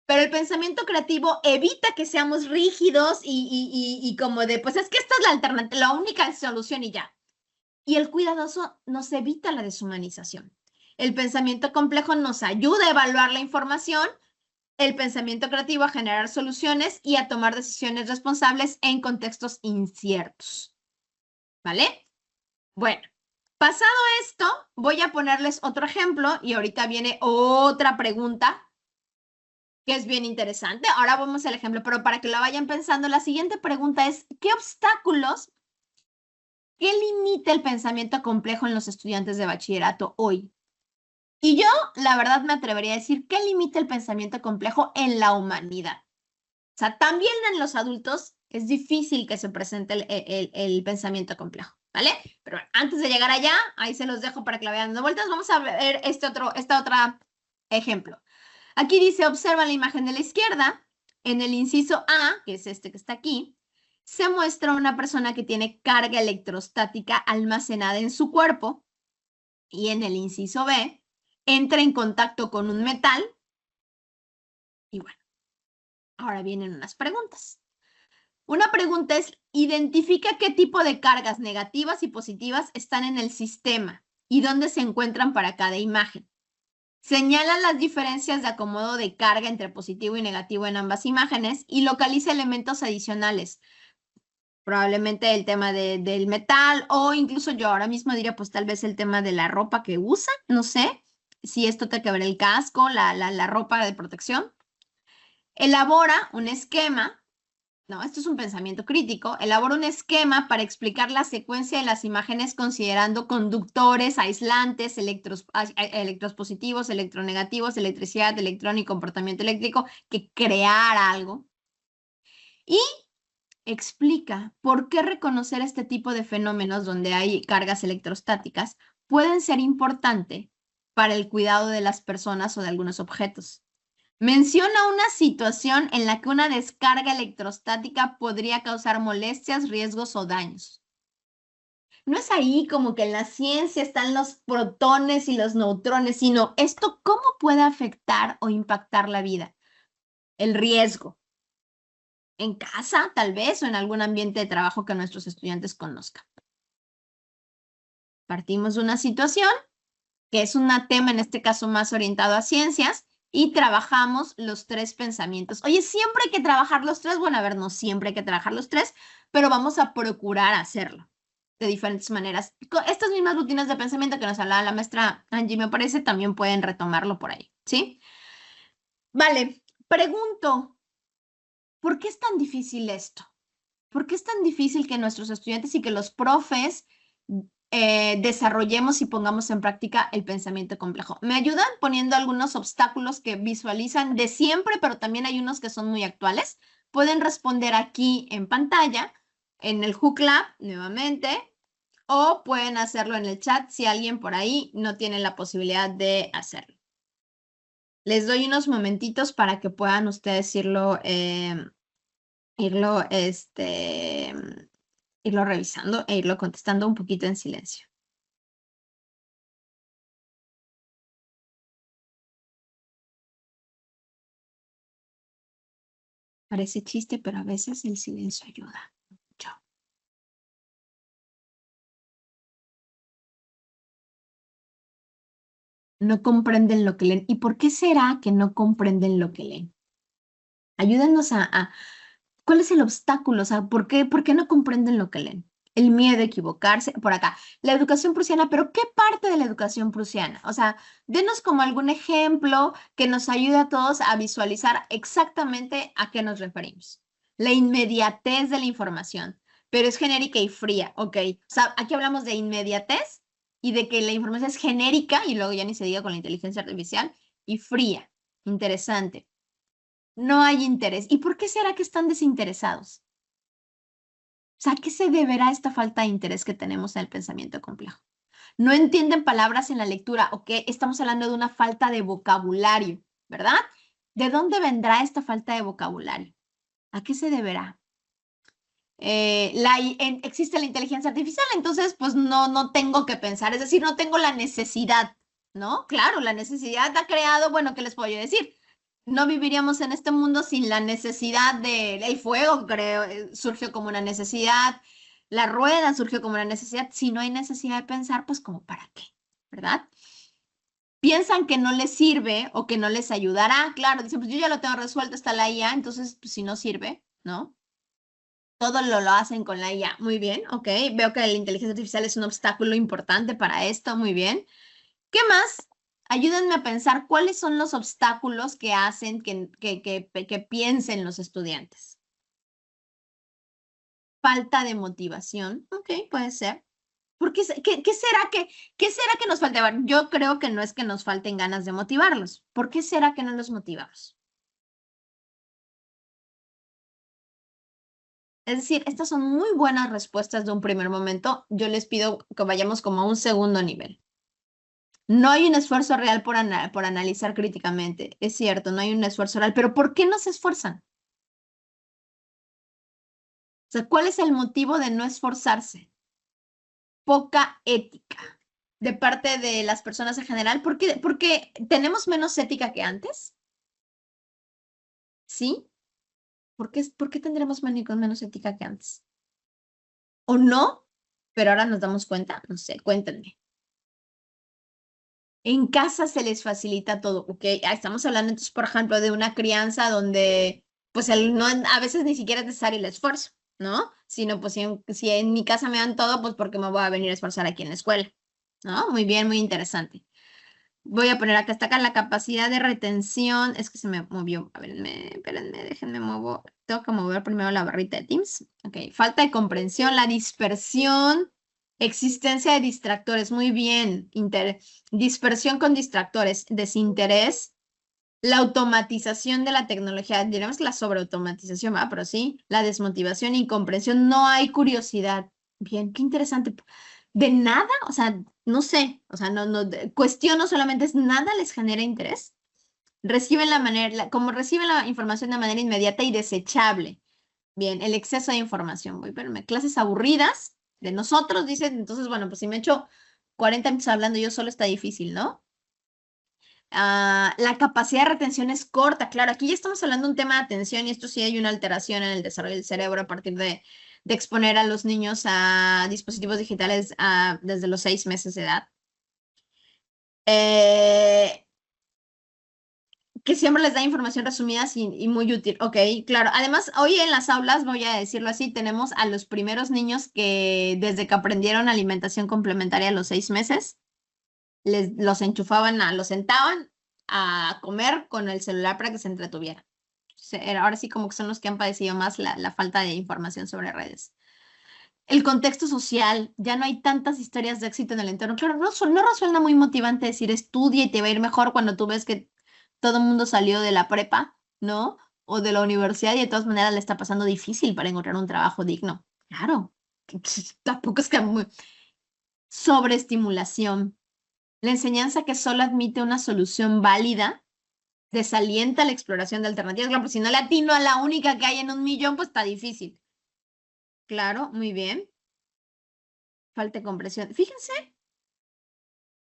pero el pensamiento creativo evita que seamos rígidos y como de, pues es que esta es la alternativa, la única solución y ya. Y el cuidadoso nos evita la deshumanización. El pensamiento complejo nos ayuda a evaluar la información, el pensamiento creativo a generar soluciones y a tomar decisiones responsables en contextos inciertos. ¿Vale? Bueno, pasado esto, voy a ponerles otro ejemplo y ahorita viene otra pregunta que es bien interesante. Ahora vamos al ejemplo, pero para que lo vayan pensando, la siguiente pregunta es, ¿qué obstáculos, qué limita el pensamiento complejo en los estudiantes de bachillerato hoy? Y yo, la verdad, me atrevería a decir, ¿qué limita el pensamiento complejo en la humanidad? O sea, también en los adultos es difícil que se presente el pensamiento complejo, ¿vale? Pero bueno, antes de llegar allá, ahí se los dejo para que la vean dando vueltas. Vamos a ver este otro ejemplo. Aquí dice, observa la imagen de la izquierda. En el inciso A, que es este que está aquí, se muestra una persona que tiene carga electrostática almacenada en su cuerpo. Y en el inciso B, entra en contacto con un metal. Y bueno, ahora vienen unas preguntas. Una pregunta es, identifica qué tipo de cargas negativas y positivas están en el sistema y dónde se encuentran para cada imagen. Señala las diferencias de acomodo de carga entre positivo y negativo en ambas imágenes y localiza elementos adicionales. Probablemente el tema del metal o incluso yo ahora mismo diría pues tal vez el tema de la ropa que usa, no sé si esto tiene que ver el casco, la ropa de protección. Elabora un esquema. No, esto es un pensamiento crítico. Elabora un esquema para explicar la secuencia de las imágenes considerando conductores, aislantes, electros positivos, electronegativos, electricidad, electrón y comportamiento eléctrico, que crear algo. Y explica por qué reconocer este tipo de fenómenos donde hay cargas electrostáticas pueden ser importantes para el cuidado de las personas o de algunos objetos. Menciona una situación en la que una descarga electrostática podría causar molestias, riesgos o daños. No es ahí como que en la ciencia están los protones y los neutrones, sino esto cómo puede afectar o impactar la vida. El riesgo. En casa, tal vez, o en algún ambiente de trabajo que nuestros estudiantes conozcan. Partimos de una situación que es un tema, en este caso, más orientado a ciencias, y trabajamos los tres pensamientos. Oye, ¿siempre hay que trabajar los tres? Bueno, a ver, no siempre hay que trabajar los tres, pero vamos a procurar hacerlo de diferentes maneras. Estas mismas rutinas de pensamiento que nos hablaba la maestra Angie, me parece, también pueden retomarlo por ahí, ¿sí? Vale, pregunto, ¿por qué es tan difícil esto? ¿Por qué es tan difícil que nuestros estudiantes y que los profes desarrollemos y pongamos en práctica el pensamiento complejo? ¿Me ayudan poniendo algunos obstáculos que visualizan de siempre, pero también hay unos que son muy actuales? Pueden responder aquí en pantalla, en el Hook Lab, nuevamente, o pueden hacerlo en el chat si alguien por ahí no tiene la posibilidad de hacerlo. Les doy unos momentitos para que puedan ustedes irlo revisando e irlo contestando un poquito en silencio. Parece chiste, pero a veces el silencio ayuda mucho. No comprenden lo que leen. ¿Y por qué será que no comprenden lo que leen? Ayúdanos ¿cuál es el obstáculo? O sea, ¿por qué no comprenden lo que leen? El miedo a equivocarse, por acá. La educación prusiana, pero ¿qué parte de la educación prusiana? O sea, denos como algún ejemplo que nos ayude a todos a visualizar exactamente a qué nos referimos. La inmediatez de la información, pero es genérica y fría, ¿ok? O sea, aquí hablamos de inmediatez y de que la información es genérica y luego ya ni se diga con la inteligencia artificial y fría. Interesante. No hay interés. ¿Y por qué será que están desinteresados? O sea, ¿a qué se deberá esta falta de interés que tenemos en el pensamiento complejo? No entienden palabras en la lectura, ¿ok? Estamos hablando de una falta de vocabulario, ¿verdad? ¿De dónde vendrá esta falta de vocabulario? ¿A qué se deberá? Existe la inteligencia artificial, entonces pues no tengo que pensar, es decir, no tengo la necesidad, ¿no? Claro, la necesidad ha creado, bueno, ¿qué les puedo yo decir? No viviríamos en este mundo sin la necesidad del fuego, creo, surgió como una necesidad, la rueda surgió como una necesidad, si no hay necesidad de pensar, pues como para qué, ¿verdad? Piensan que no les sirve o que no les ayudará, claro, dicen, pues yo ya lo tengo resuelto, está la IA, entonces pues si no sirve, ¿no? Todo lo hacen con la IA. Muy bien, ok. Veo que la inteligencia artificial es un obstáculo importante para esto. Muy bien. ¿Qué más? Ayúdenme a pensar cuáles son los obstáculos que hacen que piensen los estudiantes. Falta de motivación. Ok, puede ser. ¿Qué será que nos falta? Yo creo que no es que nos falten ganas de motivarlos. ¿Por qué será que no los motivamos? Es decir, estas son muy buenas respuestas de un primer momento. Yo les pido que vayamos como a un segundo nivel. No hay un esfuerzo real por analizar críticamente. Es cierto, no hay un esfuerzo real, pero ¿por qué no se esfuerzan? O sea, ¿cuál es el motivo de no esforzarse? Poca ética de parte de las personas en general. Porque tenemos menos ética que antes, ¿sí? ¿Por qué tendremos menos ética que antes? ¿O no? Pero ahora nos damos cuenta, no sé, cuéntenme. En casa se les facilita todo, ¿ok? Estamos hablando entonces, por ejemplo, de una crianza donde, pues, no, a veces ni siquiera es necesario el esfuerzo, ¿no? Sino, pues, si en mi casa me dan todo, pues, ¿porque me voy a venir a esforzar aquí en la escuela? ¿No? Muy bien, muy interesante. Voy a poner acá, está acá la capacidad de retención, es que se me movió, a ver, espérenme, déjenme mover, tengo que mover primero la barrita de Teams. Ok, falta de comprensión, la dispersión, existencia de distractores, muy bien, dispersión con distractores, desinterés, la automatización de la tecnología, diremos la sobreautomatización, ¿va? Pero sí, la desmotivación, incomprensión, no hay curiosidad. Bien, qué interesante. De nada, o sea, no sé, o sea, cuestiono solamente es nada les genera interés. Reciben como reciben la información de manera inmediata y desechable. Bien, el exceso de información. Voy, espérame, clases aburridas de nosotros, dicen, entonces, bueno, pues si me echo 40 minutos hablando yo solo está difícil, ¿no? La capacidad de retención es corta, claro, aquí ya estamos hablando de un tema de atención y esto sí hay una alteración en el desarrollo del cerebro a partir de exponer a los niños a dispositivos digitales desde los 6 meses de edad. Eh, que siempre les da información resumida y muy útil. Ok, claro. Además, hoy en las aulas, voy a decirlo así, tenemos a los primeros niños que desde que aprendieron alimentación complementaria a los 6 meses, los enchufaban, los sentaban a comer con el celular para que se entretuvieran. Ahora sí como que son los que han padecido más la falta de información sobre redes. El contexto social, ya no hay tantas historias de éxito en el entorno. Claro, no resuena muy motivante decir estudia y te va a ir mejor cuando tú ves que todo el mundo salió de la prepa, ¿no? O de la universidad y de todas maneras le está pasando difícil para encontrar un trabajo digno. Claro, tampoco es que sobreestimulación. La enseñanza que solo admite una solución válida desalienta la exploración de alternativas. Claro, pues si no le atino a la única que hay en 1 millón, pues está difícil. Claro, muy bien. Falta de comprensión. Fíjense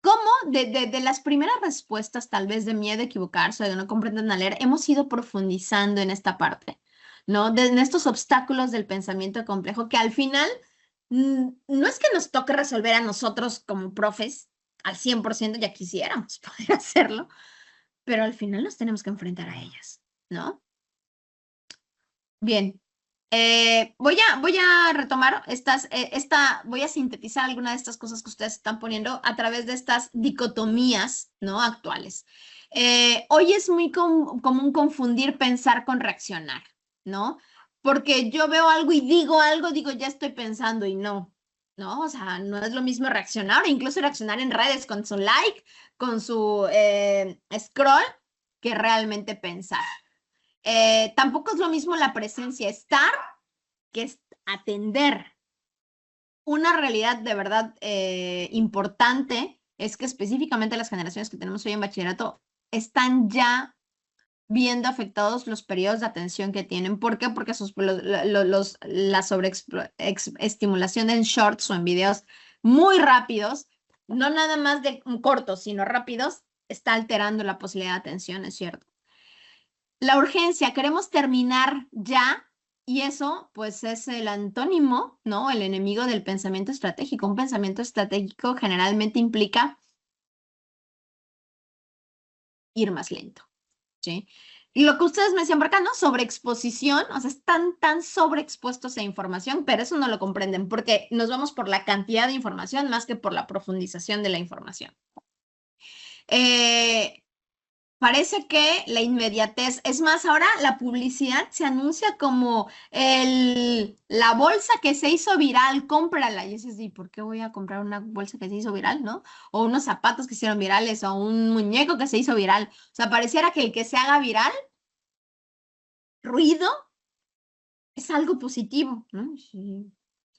cómo de las primeras respuestas, tal vez de miedo a equivocarse o de no comprender a leer, hemos ido profundizando en esta parte, ¿no? En estos obstáculos del pensamiento complejo que al final no es que nos toque resolver a nosotros como profes al 100%, ya quisiéramos poder hacerlo, pero al final nos tenemos que enfrentar a ellas, ¿no? Bien. Voy a retomar voy a sintetizar algunas de estas cosas que ustedes están poniendo a través de estas dicotomías, ¿no? Actuales. Hoy es muy común confundir pensar con reaccionar, ¿no? Porque yo veo algo y digo algo, digo, ya estoy pensando y ¿no? O sea, no es lo mismo reaccionar, o incluso reaccionar en redes con su like, con su scroll, que realmente pensar. Tampoco es lo mismo la presencia, estar, que es atender. Una realidad de verdad importante es que específicamente las generaciones que tenemos hoy en bachillerato están ya viendo afectados los periodos de atención que tienen. ¿Por qué? Porque la sobreestimulación en shorts o en videos muy rápidos, no nada más de cortos, sino rápidos, está alterando la posibilidad de atención, es cierto. La urgencia, queremos terminar ya, y eso pues es el antónimo, ¿no? El enemigo del pensamiento estratégico. Un pensamiento estratégico generalmente implica ir más lento, ¿sí? Y lo que ustedes me decían por acá, ¿no? Sobreexposición, o sea, están tan sobreexpuestos a información, pero eso no lo comprenden porque nos vamos por la cantidad de información más que por la profundización de la información. Parece que la inmediatez, es más, ahora la publicidad se anuncia como la bolsa que se hizo viral, cómprala. Y dices, ¿y por qué voy a comprar una bolsa que se hizo viral, no? O unos zapatos que se hicieron virales, o un muñeco que se hizo viral. O sea, pareciera que el que se haga viral, ruido, es algo positivo, ¿no? Sí,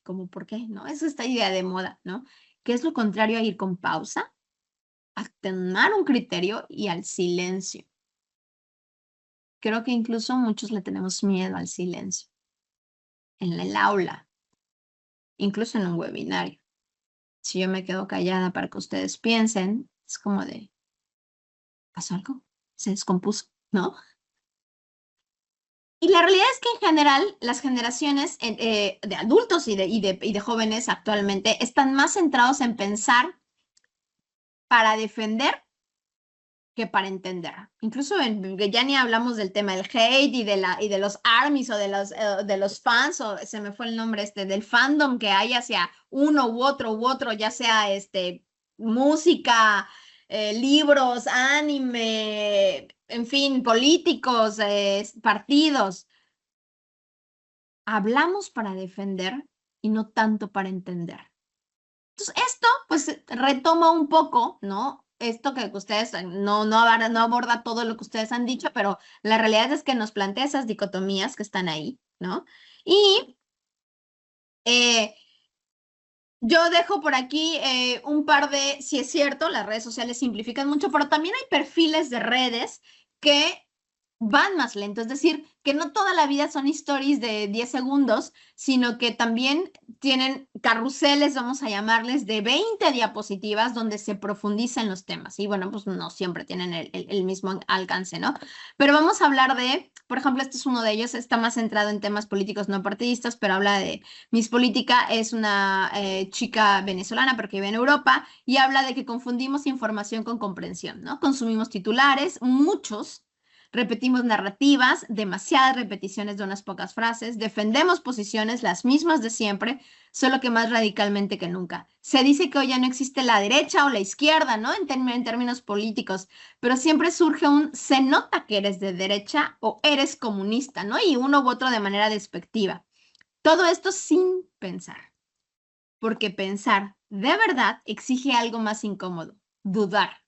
como, ¿por qué? ¿No? Es esta idea de moda, ¿no? ¿Qué es lo contrario a ir con pausa, a tomar un criterio y al silencio? Creo que incluso muchos le tenemos miedo al silencio, en el aula, incluso en un webinario. Si yo me quedo callada para que ustedes piensen, es como de, ¿pasó algo? ¿Se descompuso? ¿No? Y la realidad es que en general las generaciones de adultos y de jóvenes actualmente están más centrados en pensar para defender que para entender. Incluso ya ni hablamos del tema del hate y de los armies o de los fans, o se me fue el nombre del fandom que hay hacia uno u otro, ya sea música, libros, anime, en fin, políticos, partidos. Hablamos para defender y no tanto para entender. Entonces, esto pues retoma un poco, ¿no? Esto que ustedes no aborda todo lo que ustedes han dicho, pero la realidad es que nos plantea esas dicotomías que están ahí, ¿no? Y eh, yo dejo por aquí un par de, si es cierto, las redes sociales simplifican mucho, pero también hay perfiles de redes que van más lento, es decir, que no toda la vida son stories de 10 segundos, sino que también tienen carruseles, vamos a llamarles, de 20 diapositivas donde se profundizan los temas. Y bueno, pues no siempre tienen el mismo alcance, ¿no? Pero vamos a hablar de, por ejemplo, este es uno de ellos, está más centrado en temas políticos no partidistas, pero habla de Miss Política, es una chica venezolana, pero que vive en Europa, y habla de que confundimos información con comprensión, ¿no? Consumimos titulares, muchos. Repetimos narrativas, demasiadas repeticiones de unas pocas frases, defendemos posiciones las mismas de siempre, solo que más radicalmente que nunca. Se dice que hoy ya no existe la derecha o la izquierda, ¿no? En términos políticos, pero siempre surge se nota que eres de derecha o eres comunista, ¿no? Y uno u otro de manera despectiva. Todo esto sin pensar, porque pensar de verdad exige algo más incómodo, dudar,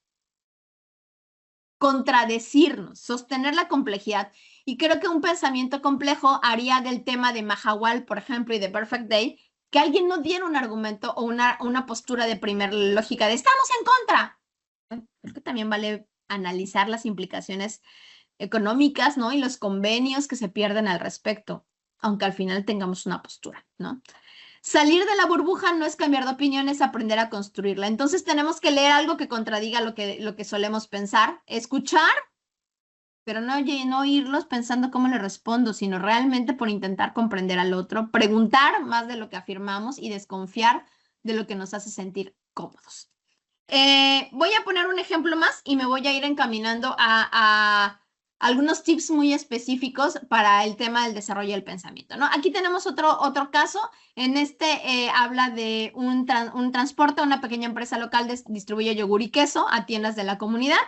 contradecirnos, sostener la complejidad. Y creo que un pensamiento complejo haría del tema de Mahawal, por ejemplo, y de Perfect Day, que alguien no diera un argumento o una postura de primer lógica de estamos en contra. Creo que también vale analizar las implicaciones económicas, ¿no? Y los convenios que se pierden al respecto, aunque al final tengamos una postura, ¿no? Salir de la burbuja no es cambiar de opinión, es aprender a construirla. Entonces tenemos que leer algo que contradiga lo que solemos pensar, escuchar, pero no irlos pensando cómo le respondo, sino realmente por intentar comprender al otro, preguntar más de lo que afirmamos y desconfiar de lo que nos hace sentir cómodos. Voy a poner un ejemplo más y me voy a ir encaminando a algunos tips muy específicos para el tema del desarrollo del pensamiento, ¿no? Aquí tenemos otro caso. En habla de un transporte, una pequeña empresa local distribuye yogur y queso a tiendas de la comunidad.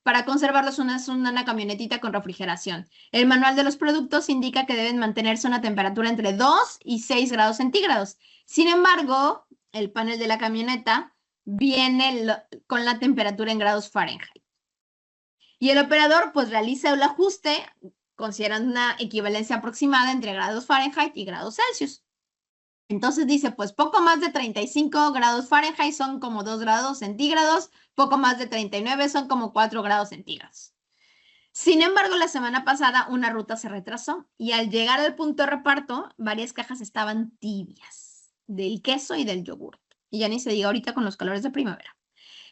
Para conservarlos, una camionetita con refrigeración. El manual de los productos indica que deben mantenerse a una temperatura entre 2 y 6 grados centígrados. Sin embargo, el panel de la camioneta viene con la temperatura en grados Fahrenheit. Y el operador pues realiza el ajuste considerando una equivalencia aproximada entre grados Fahrenheit y grados Celsius. Entonces dice, pues poco más de 35 grados Fahrenheit son como 2 grados centígrados, poco más de 39 son como 4 grados centígrados. Sin embargo, la semana pasada una ruta se retrasó y al llegar al punto de reparto, varias cajas estaban tibias del queso y del yogur. Y ya ni se diga ahorita con los calores de primavera.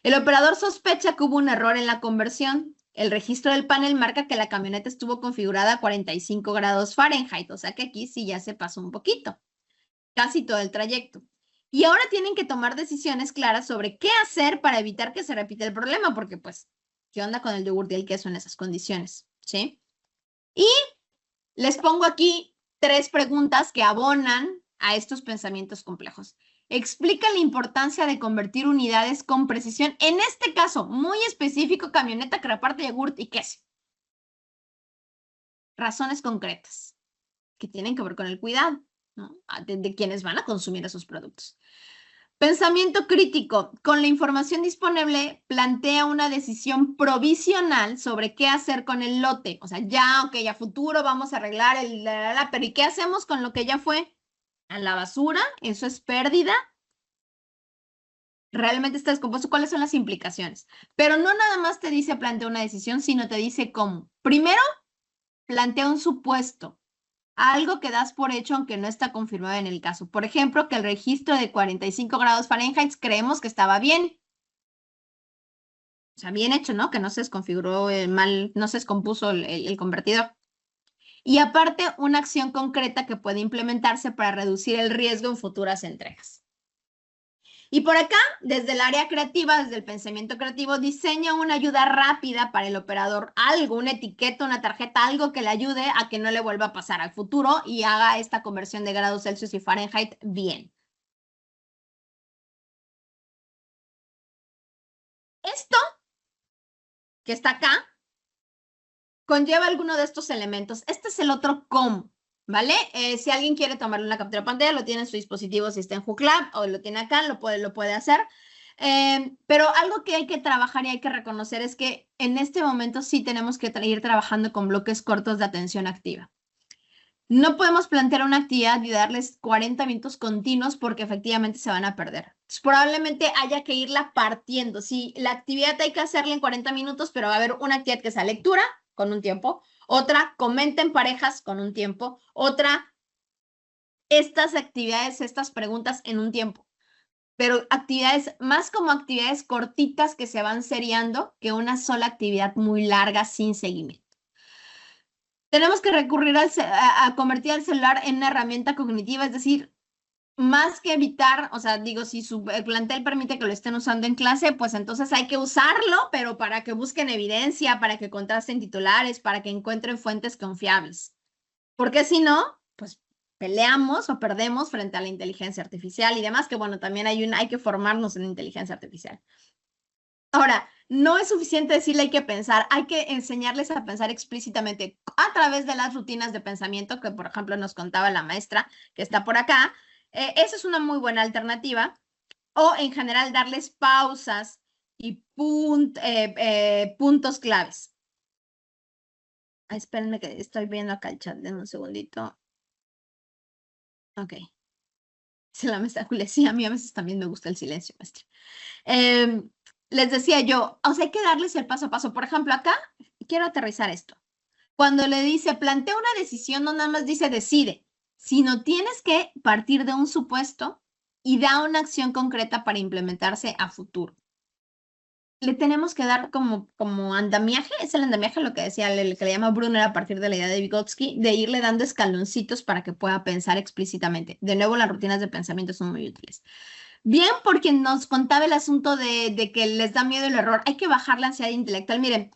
El operador sospecha que hubo un error en la conversión. El registro del panel marca que la camioneta estuvo configurada a 45 grados Fahrenheit, o sea que aquí sí ya se pasó un poquito, casi todo el trayecto. Y ahora tienen que tomar decisiones claras sobre qué hacer para evitar que se repita el problema, porque pues, ¿qué onda con el yogur y el queso en esas condiciones? ¿Sí? Y les pongo aquí 3 preguntas que abonan a estos pensamientos complejos. Explica la importancia de convertir unidades con precisión, en este caso muy específico, camioneta que reparte yogurt y queso. Razones concretas que tienen que ver con el cuidado, ¿no? de quienes van a consumir esos productos. Pensamiento crítico. Con la información disponible, plantea una decisión provisional sobre qué hacer con el lote. O sea, ya, ok, a futuro vamos a arreglar pero ¿y qué hacemos con lo que ya fue? ¿A la basura? ¿Eso es pérdida? ¿Realmente está descompuesto? ¿Cuáles son las implicaciones? Pero no nada más te dice plantea una decisión, sino te dice cómo. Primero, plantea un supuesto. Algo que das por hecho aunque no está confirmado en el caso. Por ejemplo, que el registro de 45 grados Fahrenheit creemos que estaba bien. O sea, bien hecho, ¿no? Que no se desconfiguró mal, no se descompuso el convertidor. Y aparte, una acción concreta que puede implementarse para reducir el riesgo en futuras entregas. Y por acá, desde el área creativa, desde el pensamiento creativo, diseña una ayuda rápida para el operador, algo, una etiqueta, una tarjeta, algo que le ayude a que no le vuelva a pasar al futuro y haga esta conversión de grados Celsius y Fahrenheit bien. Esto que está acá conlleva alguno de estos elementos. Este es el otro cómo, ¿vale? Si alguien quiere tomarle una captura de pantalla, lo tiene en su dispositivo si está en HookLab o lo tiene acá, lo puede hacer. Pero algo que hay que trabajar y hay que reconocer es que en este momento sí tenemos que ir trabajando con bloques cortos de atención activa. No podemos plantear una actividad y darles 40 minutos continuos porque efectivamente se van a perder. Entonces, probablemente haya que irla partiendo. Si la actividad hay que hacerla en 40 minutos, pero va a haber una actividad que sea lectura con un tiempo, otra comenten parejas con un tiempo, otra estas actividades, estas preguntas en un tiempo. Pero actividades más como actividades cortitas que se van seriando que una sola actividad muy larga sin seguimiento. Tenemos que recurrir a convertir al celular en una herramienta cognitiva, es decir, más que evitar, o sea, digo, si su plantel permite que lo estén usando en clase, pues entonces hay que usarlo, pero para que busquen evidencia, para que contrasten titulares, para que encuentren fuentes confiables. Porque si no, pues peleamos o perdemos frente a la inteligencia artificial y demás, que bueno, también hay que formarnos en inteligencia artificial. Ahora, no es suficiente decirle hay que pensar, hay que enseñarles a pensar explícitamente a través de las rutinas de pensamiento que, por ejemplo, nos contaba la maestra que está por acá. Esa es una muy buena alternativa. O en general darles pausas y puntos claves. Espérenme que estoy viendo acá el chat, denme un segundito. Ok. Se la maestra Julia, sí, a mí a veces también me gusta el silencio, maestra. Les decía yo, o sea, hay que darles el paso a paso. Por ejemplo, acá quiero aterrizar esto. Cuando le dice, plantea una decisión, no nada más dice decide, sino tienes que partir de un supuesto y da una acción concreta para implementarse a futuro. Le tenemos que dar como andamiaje, es el andamiaje lo que decía, el que le llama Brunner a partir de la idea de Vygotsky, de irle dando escaloncitos para que pueda pensar explícitamente. De nuevo, las rutinas de pensamiento son muy útiles. Bien, porque nos contaba el asunto de que les da miedo el error. Hay que bajar la ansiedad intelectual. Miren,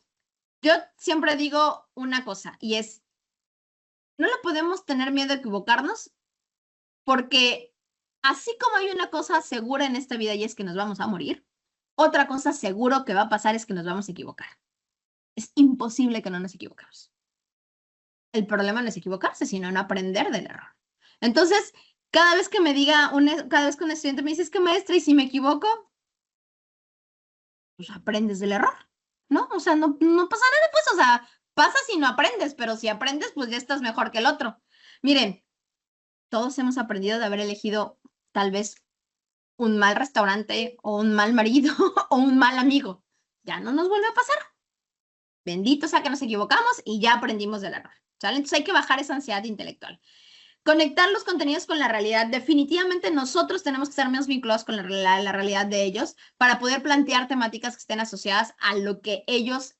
yo siempre digo una cosa y es, no le podemos tener miedo a equivocarnos porque así como hay una cosa segura en esta vida y es que nos vamos a morir, otra cosa seguro que va a pasar es que nos vamos a equivocar. Es imposible que no nos equivoquemos. El problema no es equivocarse, sino no aprender del error. Entonces, cada vez que un estudiante me dice, es que maestra, ¿y si me equivoco? Pues aprendes del error, ¿no? O sea, no pasa nada, pues, o sea, pasa si no aprendes, pero si aprendes, pues ya estás mejor que el otro. Miren, todos hemos aprendido de haber elegido tal vez un mal restaurante o un mal marido o un mal amigo. Ya no nos vuelve a pasar. Bendito sea que nos equivocamos y ya aprendimos del error, ¿sale? Entonces hay que bajar esa ansiedad intelectual. Conectar los contenidos con la realidad. Definitivamente nosotros tenemos que estar menos vinculados con la realidad de ellos para poder plantear temáticas que estén asociadas a lo que ellos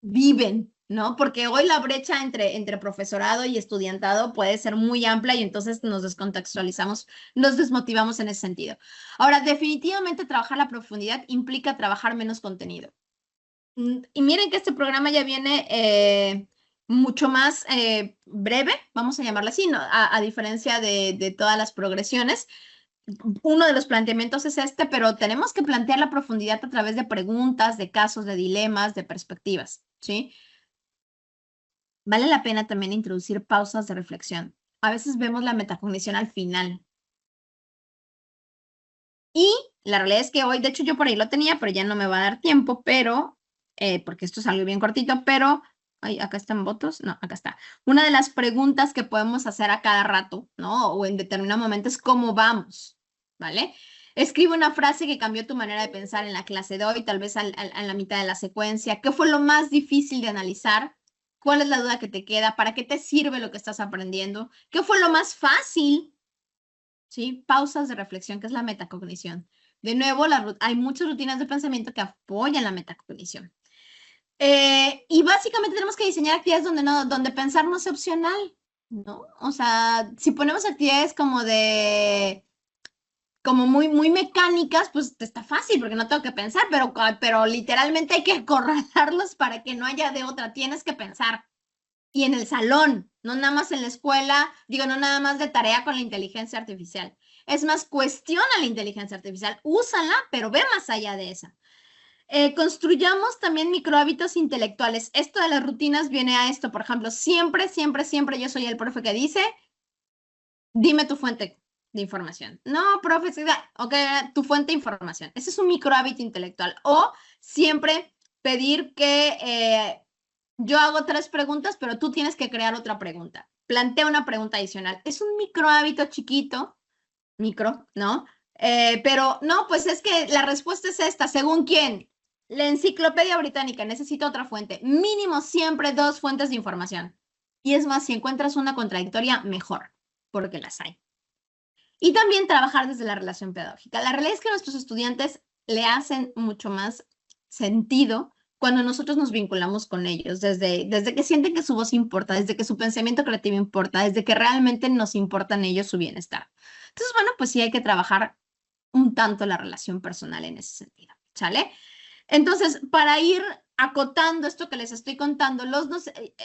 viven, ¿no? Porque hoy la brecha entre profesorado y estudiantado puede ser muy amplia y entonces nos descontextualizamos, nos desmotivamos en ese sentido. Ahora, definitivamente trabajar la profundidad implica trabajar menos contenido. Y miren que este programa ya viene mucho más breve, vamos a llamarlo así, ¿no? A diferencia de todas las progresiones. Uno de los planteamientos es este, pero tenemos que plantear la profundidad a través de preguntas, de casos, de dilemas, de perspectivas, ¿sí? Vale la pena también introducir pausas de reflexión. A veces vemos la metacognición al final. Y la realidad es que hoy, de hecho yo por ahí lo tenía, pero ya no me va a dar tiempo, pero, porque esto es algo bien cortito, pero, ay, acá están votos, no, acá está. Una de las preguntas que podemos hacer a cada rato, ¿no? O en determinado momento es ¿cómo vamos? ¿Vale? Escribe una frase que cambió tu manera de pensar en la clase de hoy, tal vez a la mitad de la secuencia. ¿Qué fue lo más difícil de analizar? ¿Cuál es la duda que te queda? ¿Para qué te sirve lo que estás aprendiendo? ¿Qué fue lo más fácil? ¿Sí? Pausas de reflexión, que es la metacognición. De nuevo, hay muchas rutinas de pensamiento que apoyan la metacognición. Y básicamente tenemos que diseñar actividades donde pensar no sea opcional, ¿no? O sea, si ponemos actividades como muy mecánicas, pues está fácil porque no tengo que pensar, pero literalmente hay que acorralarlos para que no haya de otra. Tienes que pensar. Y en el salón, no nada más en la escuela, digo, no nada más de tarea con la inteligencia artificial. Es más, cuestiona la inteligencia artificial, úsala, pero ve más allá de esa. Construyamos también microhábitos intelectuales. Esto de las rutinas viene a esto, por ejemplo, siempre yo soy el profe que dice, dime tu fuente de información. No, profe, ok, tu fuente de información. Ese es un microhábito intelectual. O siempre pedir que yo hago 3 preguntas, pero tú tienes que crear otra pregunta. Plantea una pregunta adicional. Es un micro hábito chiquito, ¿no? Pero no, pues es que la respuesta es esta. ¿Según quién? La Enciclopedia Británica. Necesito otra fuente. Mínimo siempre 2 fuentes de información. Y es más, si encuentras una contradictoria, mejor, porque las hay. Y también trabajar desde la relación pedagógica. La realidad es que nuestros estudiantes le hacen mucho más sentido cuando nosotros nos vinculamos con ellos, desde que sienten que su voz importa, desde que su pensamiento creativo importa, desde que realmente nos importan ellos su bienestar. Entonces, bueno, pues sí hay que trabajar un tanto la relación personal en ese sentido, ¿sale? Entonces, para ir acotando esto que les estoy contando,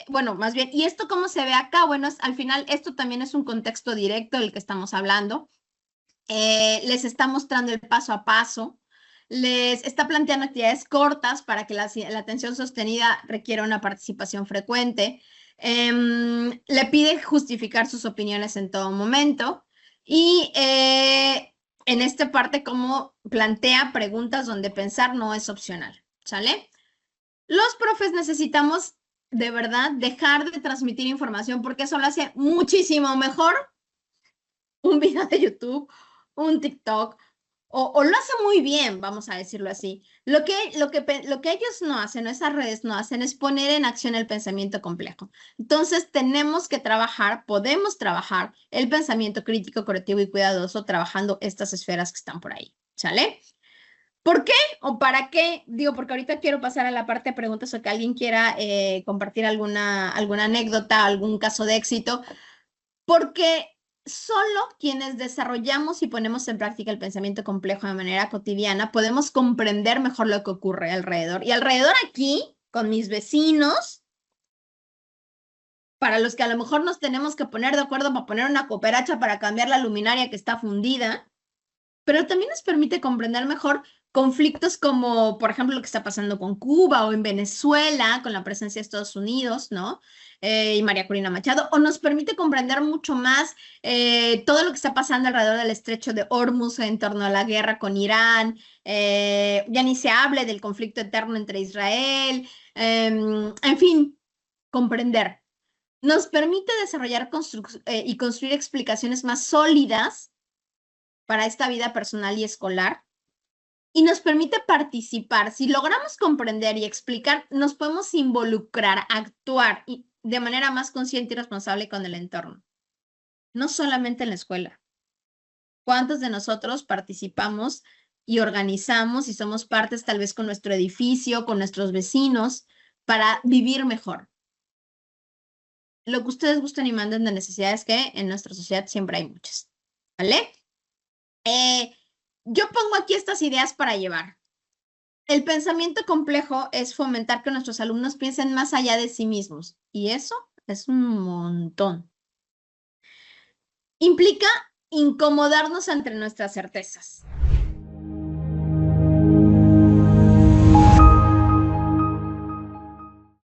bueno, más bien, ¿y esto cómo se ve acá? Bueno, al final esto también es un contexto directo del que estamos hablando. Les está mostrando el paso a paso, les está planteando actividades cortas para que la atención sostenida requiera una participación frecuente, le pide justificar sus opiniones en todo momento y en esta parte como plantea preguntas donde pensar no es opcional, ¿sale? Los profes necesitamos de verdad dejar de transmitir información porque eso lo hace muchísimo mejor un video de YouTube, un TikTok, o lo hace muy bien, vamos a decirlo así. Lo que ellos no hacen, o esas redes no hacen, es poner en acción el pensamiento complejo. Entonces, tenemos que trabajar, podemos trabajar el pensamiento crítico, creativo y cuidadoso trabajando estas esferas que están por ahí, ¿sale? ¿Por qué o para qué? Digo, porque ahorita quiero pasar a la parte de preguntas o que alguien quiera compartir alguna anécdota, algún caso de éxito, porque solo quienes desarrollamos y ponemos en práctica el pensamiento complejo de manera cotidiana podemos comprender mejor lo que ocurre alrededor. Y alrededor aquí, con mis vecinos, para los que a lo mejor nos tenemos que poner de acuerdo para poner una cooperacha para cambiar la luminaria que está fundida, pero también nos permite comprender mejor conflictos como, por ejemplo, lo que está pasando con Cuba o en Venezuela, con la presencia de Estados Unidos, ¿no? Y María Corina Machado, o nos permite comprender mucho más todo lo que está pasando alrededor del estrecho de Hormuz en torno a la guerra con Irán, ya ni se hable del conflicto eterno entre Israel, en fin, comprender. Nos permite desarrollar y construir explicaciones más sólidas para esta vida personal y escolar. y nos permite participar. Si logramos comprender y explicar, nos podemos involucrar, actuar de manera más consciente y responsable con el entorno. No solamente en la escuela. ¿Cuántos de nosotros participamos y organizamos y somos partes tal vez con nuestro edificio, con nuestros vecinos, para vivir mejor? Lo que ustedes gusten y manden de necesidades que en nuestra sociedad siempre hay muchas. ¿Vale? Yo pongo aquí estas ideas para llevar. El pensamiento complejo es fomentar que nuestros alumnos piensen más allá de sí mismos. Y eso es un montón. Implica incomodarnos ante nuestras certezas.